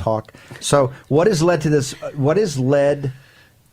talk. So what has led to this? What has led,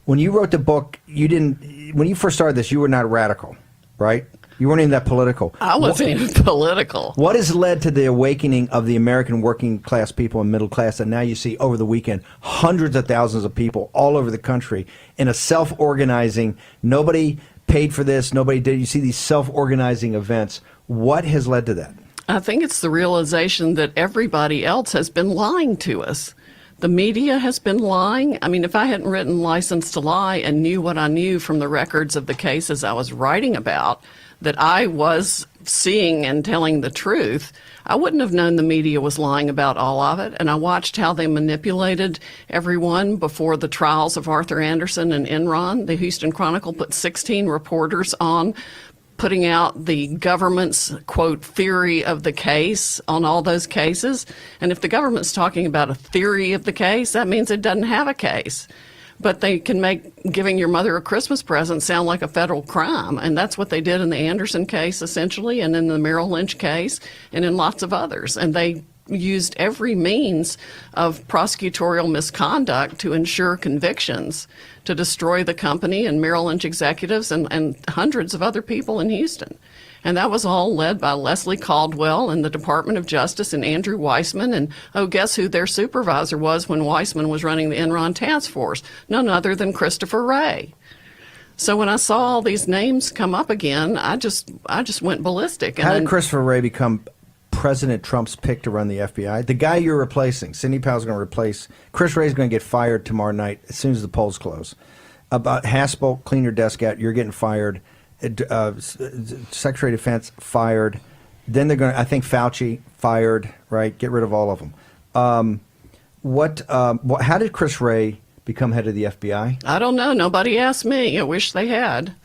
when you wrote the book, when you first started this, you were not radical, right? You weren't even that political. I wasn't even political. What has led to the awakening of the American working class people and middle class that now you see over the weekend hundreds of thousands of people all over the country in a self-organizing, nobody paid for this, nobody did. You see these self-organizing events. What has led to that? I think it's the realization that everybody else has been lying to us. The media has been lying. I mean, if I hadn't written License to Lie and knew what I knew from the records of the cases I was writing about, that I was seeing and telling the truth, I wouldn't have known the media was lying about all of it. And I watched how they manipulated everyone before the trials of Arthur Anderson and Enron. The Houston Chronicle put 16 reporters on, putting out the government's, quote, theory of the case on all those cases. And if the government's talking about a theory of the case, that means it doesn't have a case. But they can make giving your mother a Christmas present sound like a federal crime. And that's what they did in the Anderson case, essentially, and in the Merrill Lynch case, and in lots of others. And they used every means of prosecutorial misconduct to ensure convictions, to destroy the company and Merrill Lynch executives and hundreds of other people in Houston. And that was all led by Leslie Caldwell and the Department of Justice and Andrew Weissman. And, oh, guess who their supervisor was when Weissman was running the Enron task force? None other than Christopher Wray. So when I saw all these names come up again, I just went ballistic. How did Christopher Wray become President Trump's pick to run the FBI? The guy you're replacing, Sidney Powell's going to replace, Chris Wray's going to get fired tomorrow night as soon as the polls close. About Haspel, clean your desk out, you're getting fired. Secretary of Defense fired. Then they're going to, I think Fauci fired, right? Get rid of all of them. How did Chris Wray become head of the FBI? I don't know. Nobody asked me. I wish they had.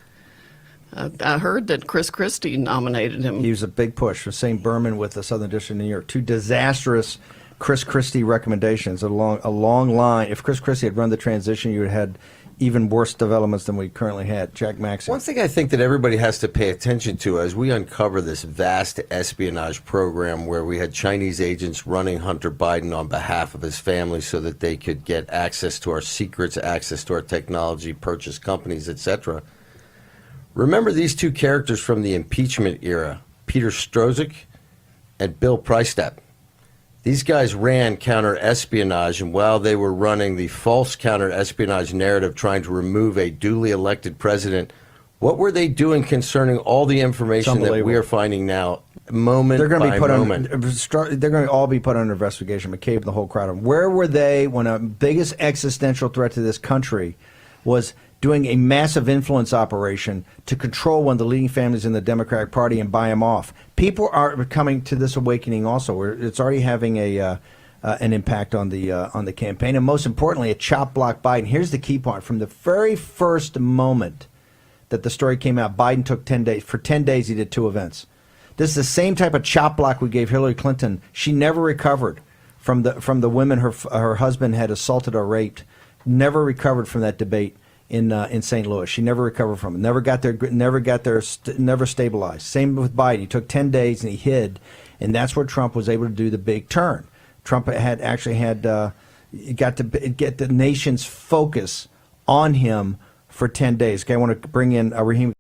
I heard that Chris Christie nominated him. He was a big push for St. Berman with the Southern District of New York. Two disastrous Chris Christie recommendations, a long line. If Chris Christie had run the transition, you would have had even worse developments than we currently had. Jack Maxey. One thing I think that everybody has to pay attention to as we uncover this vast espionage program where we had Chinese agents running Hunter Biden on behalf of his family so that they could get access to our secrets, access to our technology, purchase companies, etc. Remember these two characters from the impeachment era, Peter Strzok and Bill Priestap. These guys ran counter-espionage, and while they were running the false counter-espionage narrative trying to remove a duly elected president, what were they doing concerning all the information that we are finding now, moment by moment? They're going to all be put under investigation, McCabe and the whole crowd of them. Where were they when a biggest existential threat to this country was doing a massive influence operation to control one of the leading families in the Democratic Party and buy them off? People are coming to this awakening also. It's already having an impact on the campaign, and most importantly, a chop block Biden. Here's the key part. From the very first moment that the story came out, Biden took 10 days. For 10 days, he did two events. This is the same type of chop block we gave Hillary Clinton. She never recovered from the women her husband had assaulted or raped. Never recovered from that debate in St. Louis. She never recovered from it. Never stabilized. Same with Biden. He took 10 days and he hid, and that's where Trump was able to do the big turn. Trump got to get the nation's focus on him for 10 days. Okay, I want to bring in Raheem.